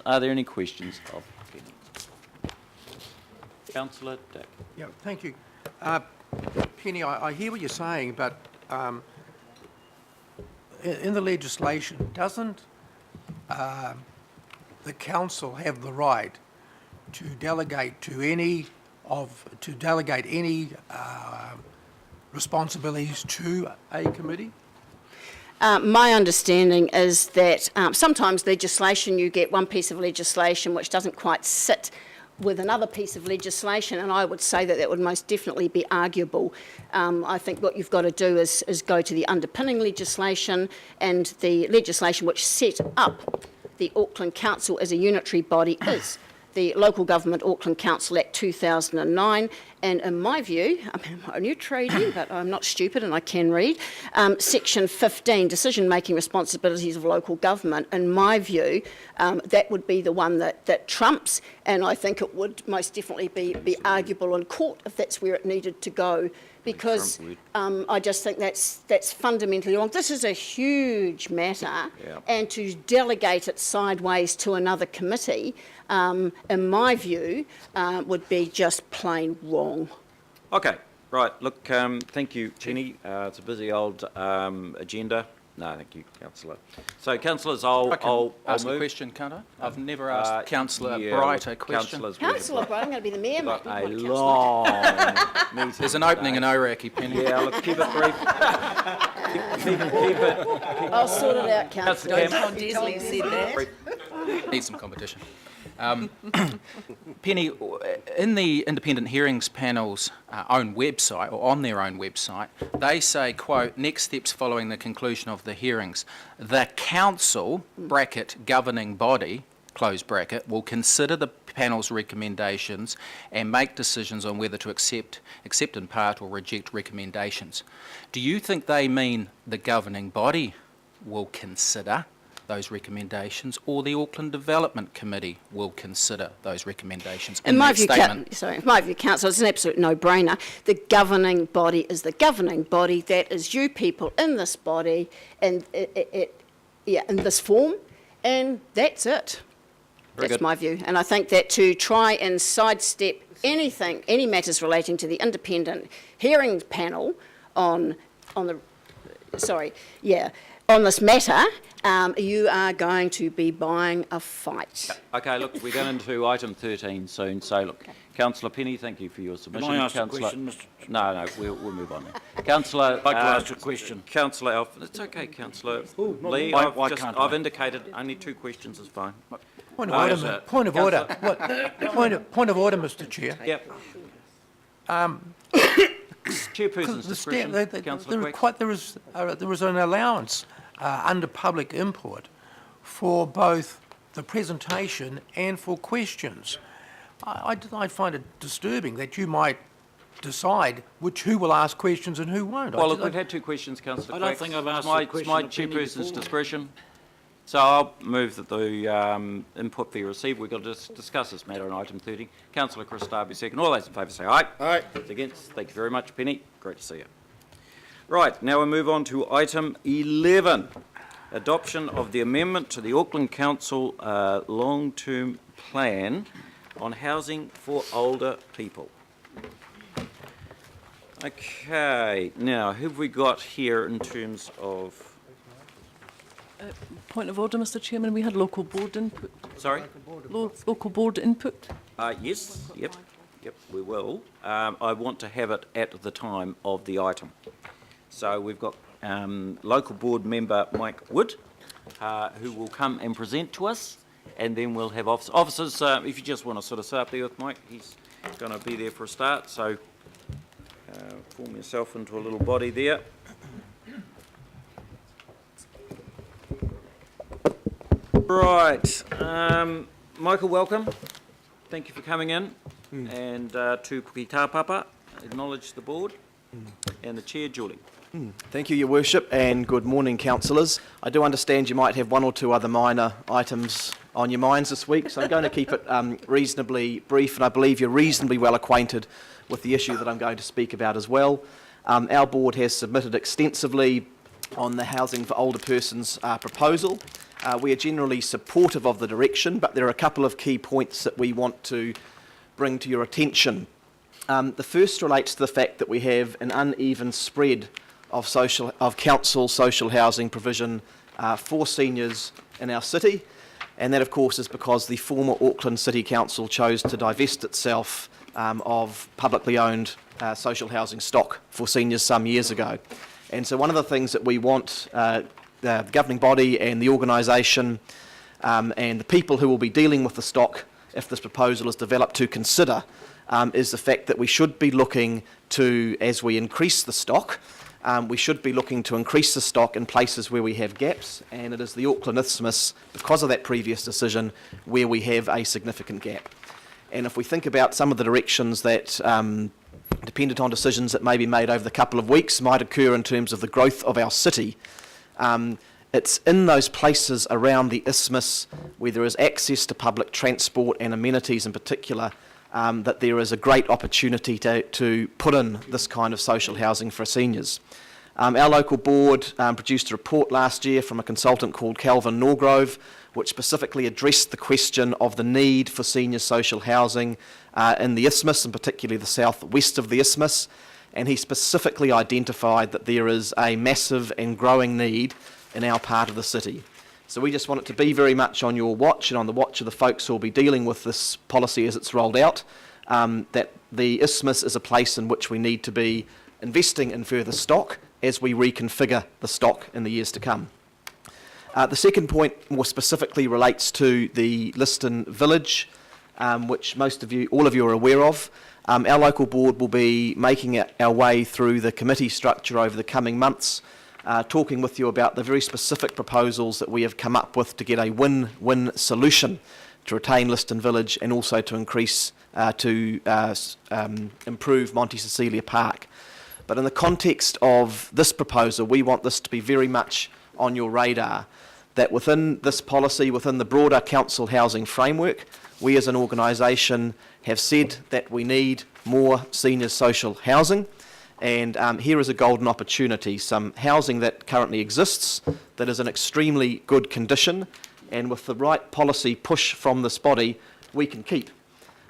Are there any questions of Penny? Councillor Dick. Yeah, thank you. Penny, I hear what you're saying, but in the legislation, doesn't the council have the right to delegate any responsibilities to a committee? My understanding is that sometimes legislation, you get one piece of legislation which doesn't quite sit with another piece of legislation, and I would say that would most definitely be arguable. I think what you've got to do is go to the underpinning legislation and the legislation which set up the Auckland Council as a unitary body is the Local Government Auckland Council Act 2009, and in my view, I'm a new tradie, but I'm not stupid and I can read, Section 15, Decision-Making Responsibilities of Local Government, in my view, that would be the one that trumps, and I think it would most definitely be arguable in court if that's where it needed to go, because I just think that's fundamentally wrong. This is a huge matter, and to delegate it sideways to another committee, in my view, would be just plain wrong. Okay, right. Look, thank you, Penny. It's a busy old agenda. No, thank you, Councillor. So, councillors, I'll ask move. a question, can't I? I've never asked Councillor Bright a question. Councillor Bright, I'm going to be the mayor. Got a long meeting. There's an opening in Oiraki, Penny. Yeah, look, keep it brief. keep it. I'll sort it out, Councillor. Need some competition. Penny, in the Independent Hearings Panel's own website, or on their own website, they say, quote, next steps following the conclusion of the hearings, the council, bracket, governing body, close bracket, will consider the panel's recommendations and make decisions on whether to accept in part or reject recommendations. Do you think they mean the governing body will consider those recommendations, or the Auckland Development Committee will consider those recommendations? In my view, Council, it's an absolute no-brainer. The governing body is the governing body. That is you people in this body, and in this form, and that's it. That's my view, and I think that to try and sidestep any matters relating to the Independent Hearings Panel on this matter, you are going to be buying a fight. Okay, look, we're going into item 13 soon. So, look, Councillor Penny, thank you for your submission. Can I ask a question, Mr. No, we'll move on now. Councillor... I'd like to ask a question. Councillor Alf... It's okay, Councillor Lee. Why can't I've I? indicated only 2 questions is fine. Point of order, Mr. Chair. Yep. Chairperson's discretion. There is an allowance under public input for both the presentation and for questions. I find it disturbing that you might decide who will ask questions and who won't. Well, look, we've had 2 questions, Councillor. I don't think I've asked a question. It's my chairperson's discretion. So I'll move that the input be received. We've got to discuss this matter on item 30. Councillor Chris Darby, second. All those in favour say aye. Aye. Against? Thank you very much, Penny. Great to see you. Right, now we move on to item 11. Adoption of the amendment to the Auckland Council long-term plan on housing for older people. Okay, now who have we got here in terms of... Point of order, Mr. Chairman. We had local board input. Sorry? Local board input. Yes, yep, we will. I want to have it at the time of the item. So we've got local board member Mike Wood, who will come and present to us, and then we'll have officers. If you just want to sort of sit up there with Mike, he's going to be there for a start. So form yourself into a little body there. Right, Michael, welcome. Thank you for coming in. And to Puki Tāpapa, acknowledge the board. And the chair, Julie. Thank you, Your Worship, and good morning, councillors. I do understand you might have 1 or 2 other minor items on your minds this week, so I'm going to keep it reasonably brief, and I believe you're reasonably well acquainted with the issue that I'm going to speak about as well. Our board has submitted extensively on the Housing for Older Persons proposal. We are generally supportive of the direction, but there are a couple of key points that we want to bring to your attention. The first relates to the fact that we have an uneven spread of council social housing provision for seniors in our city, and that of course is because the former Auckland City Council chose to divest itself of publicly owned social housing stock for seniors some years ago. And so one of the things that we want the governing body and the organisation and the people who will be dealing with the stock if this proposal is developed to consider is the fact that we should be looking to, as we increase the stock, we should be looking to increase the stock in places where we have gaps, and it is the Auckland Isthmus, because of that previous decision, where we have a significant gap. And if we think about some of the directions that, dependent on decisions that may be made over the couple of weeks, might occur in terms of the growth of our city, it's in those places around the isthmus where there is access to public transport and amenities in particular that there is a great opportunity to put in this kind of social housing for seniors. Our local board produced a report last year from a consultant called Calvin Norgrove, which specifically addressed the question of the need for senior social housing in the isthmus, and particularly the southwest of the isthmus, and he specifically identified that there is a massive and growing need in our part of the city. So we just want it to be very much on your watch and on the watch of the folks who will be dealing with this policy as it's rolled out, that the isthmus is a place in which we need to be investing in further stock as we reconfigure the stock in the years to come. The second point more specifically relates to the Liston Village, which all of you are aware of. Our local board will be making our way through the committee structure over the coming months, talking with you about the very specific proposals that we have come up with to get a win-win solution to retain Liston Village and also to improve Monte Cecilia Park. But in the context of this proposal, we want this to be very much on your radar, that within this policy, within the broader council housing framework, we as an organisation have said that we need more senior social housing, and here is a golden opportunity, some housing that currently exists that is in extremely good condition, and with the right policy push from this body, we can keep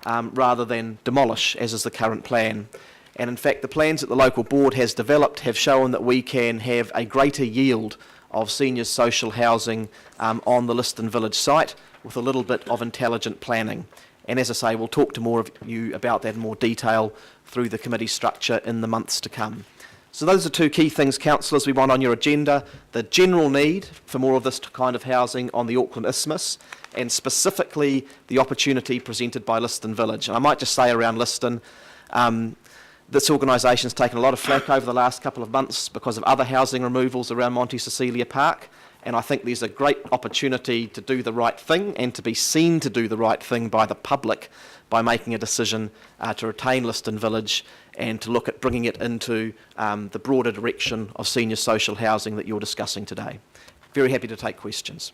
rather than demolish, as is the current plan. And in fact, the plans that the local board has developed have shown that we can have a greater yield of senior social housing on the Liston Village site with a little bit of intelligent planning. And as I say, we'll talk to more of you about that in more detail through the committee structure in the months to come. So those are two key things, councillors, we want on your agenda: the general need for more of this kind of housing on the Auckland Isthmus, and specifically the opportunity presented by Liston Village. And I might just say around Liston, this organisation has taken a lot of flack over the last couple of months because of other housing removals around Monte Cecilia Park, and I think there's a great opportunity to do the right thing and to be seen to do the right thing by the public by making a decision to retain Liston Village and to look at bringing it into the broader direction of senior social housing that you're discussing today. Very happy to take questions.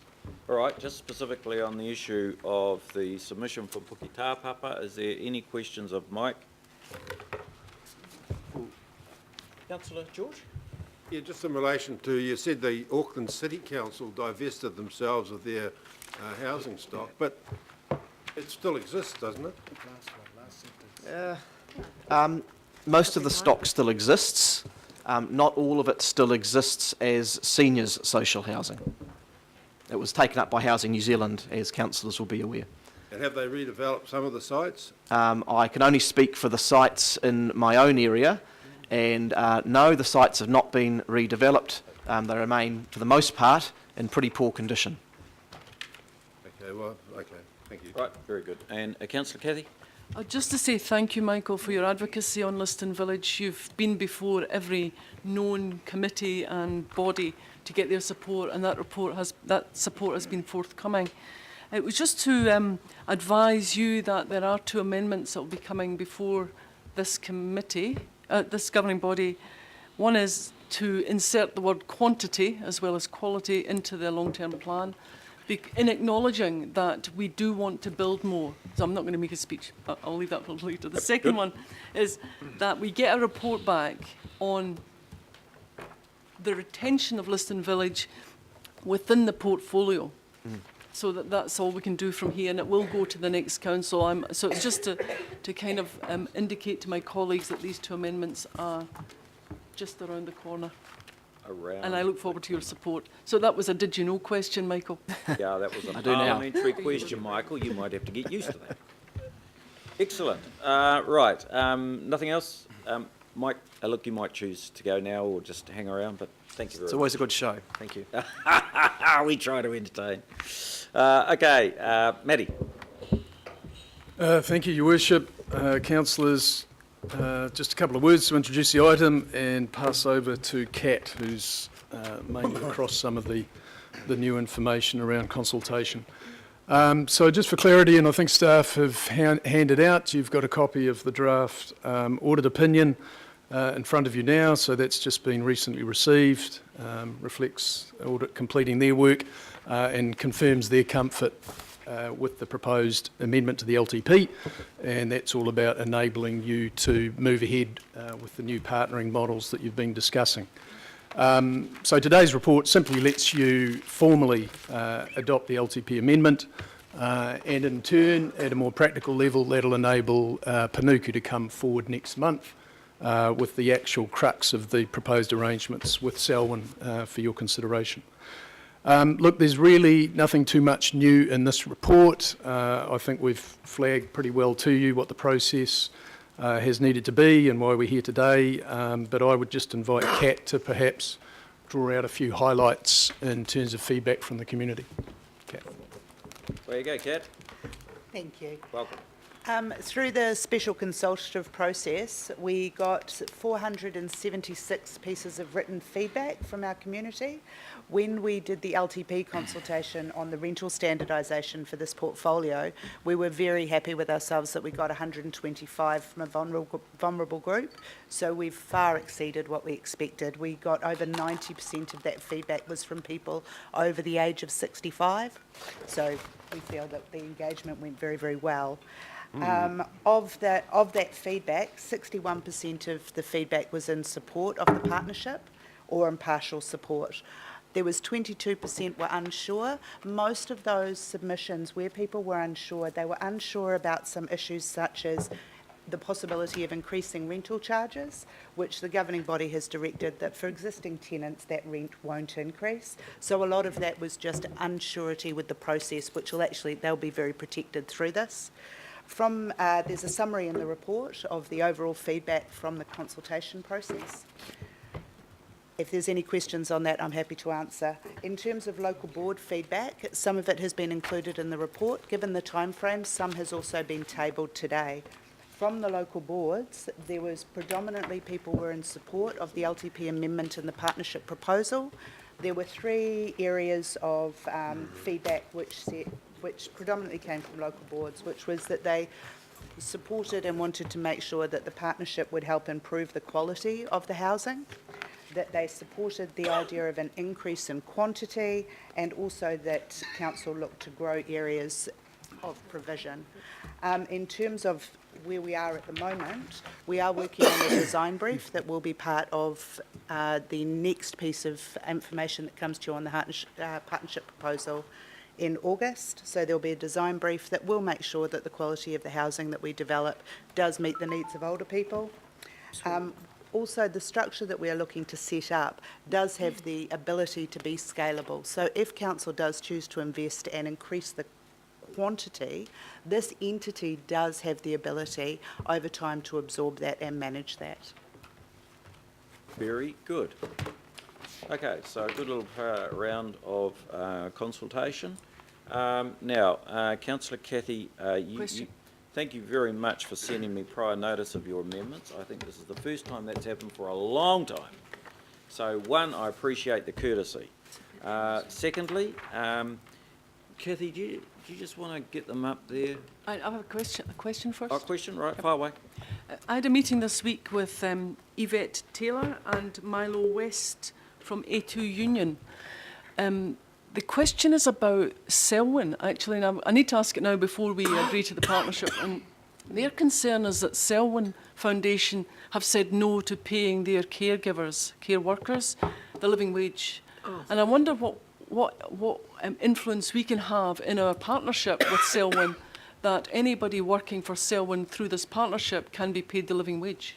All right, just specifically on the issue of the submission for Puki Tāpapa, is there any questions of Mike? Councillor George? Yeah, just in relation to, you said the Auckland City Council divested themselves of their housing stock, but it still exists, doesn't it? Most of the stock still exists. Not all of it still exists as seniors social housing. It was taken up by Housing New Zealand, as councillors will be aware. And have they redeveloped some of the sites? I can only speak for the sites in my own area, and no, the sites have not been redeveloped. They remain, for the most part, in pretty poor condition. Okay, well, okay, thank you. Right, very good. And Councillor Cathy? Just to say thank you, Michael, for your advocacy on Liston Village. You've been before every known committee and body to get their support, and that support has been forthcoming. It was just to advise you that there are two amendments that will be coming before this committee, this governing body. One is to insert the word quantity as well as quality into the long-term plan, in acknowledging that we do want to build more. So I'm not going to make a speech, I'll leave that for later. The second one is that we get a report back on the retention of Liston Village within the portfolio. So that's all we can do from here, and it will go to the next council. So it's just to kind of indicate to my colleagues that these two amendments are just around the corner. And I look forward to your support. So that was a did you know question, Michael. Yeah, that was a do now. parliamentary question, Michael. You might have to get used to that. Excellent. Right. Nothing else? Mike, look, you might choose to go now or just hang around, but thank you very It's much. always a good show. Thank you. We try to entertain. Okay, Matty. Thank you, Your Worship. Councillors, just a couple of words to introduce the item and pass over to Kat, who's mainly across some of the new information around consultation. So just for clarity, and I think staff have handed out, you've got a copy of the draft audit opinion in front of you now, so that's just been recently received, reflects audit completing their work and confirms their comfort with the proposed amendment to the LTP, and that's all about enabling you to move ahead with the new partnering models that you've been discussing. So today's report simply lets you formally adopt the LTP amendment, and in turn, at a more practical level, that'll enable Panuku to come forward next month with the actual crux of the proposed arrangements with Selwyn for your consideration. Look, there's really nothing too much new in this report. I think we've flagged pretty well to you what the process has needed to be and why we're here today, but I would just invite Kat to perhaps draw out a few highlights in terms of feedback from the community. Kat. There you go, Kat. Thank you. Welcome. Through the special consultative process, we got 476 pieces of written feedback from our community. When we did the LTP consultation on the rental standardisation for this portfolio, we were very happy with ourselves that we got 125 from a vulnerable group, so we've far exceeded what we expected. We got over 90% of that feedback was from people over the age of 65, so we feel that the engagement went very, very well. Of that feedback, 61% of the feedback was in support of the partnership or in partial support. There was 22% were unsure. Most of those submissions where people were unsure, they were unsure about some issues such as the possibility of increasing rental charges, which the governing body has directed that for existing tenants that rent won't increase. So a lot of that was just unsurety with the process, which will actually, they'll be very protected through this. There's a summary in the report of the overall feedback from the consultation process. If there's any questions on that, I'm happy to answer. In terms of local board feedback, some of it has been included in the report. Given the timeframe, some has also been tabled today. From the local boards, there was predominantly people were in support of the LTP amendment and the partnership proposal. There were 3 areas of feedback which predominantly came from local boards, which was that they supported and wanted to make sure that the partnership would help improve the quality of the housing, that they supported the idea of an increase in quantity, and also that council looked to grow areas of provision. In terms of where we are at the moment, we are working on a design brief that will be part of the next piece of information that comes to you on the partnership proposal in August. So there'll be a design brief that will make sure that the quality of the housing that we develop does meet the needs of older people. Also, the structure that we are looking to set up does have the ability to be scalable. So if council does choose to invest and increase the quantity, this entity does have the ability over time to absorb that and manage that. Very good. Okay, so a good little round of consultation. Now, Councillor Cathy, thank you very much for sending me prior notice of your amendments. I think this is the first time that's happened for a long time. So, one, I appreciate the courtesy. Secondly, Cathy, do you just want to get them up there? I have a question first. Oh, question, right, far away. I had a meeting this week with Yvette Taylor and Milo West from A2 Union. The question is about Selwyn, actually, and I need to ask it now before we agree to the partnership. And their concern is that Selwyn Foundation have said no to paying their caregivers, care workers, the living wage. And I wonder what influence we can have in our partnership with Selwyn, that anybody working for Selwyn through this partnership can be paid the living wage.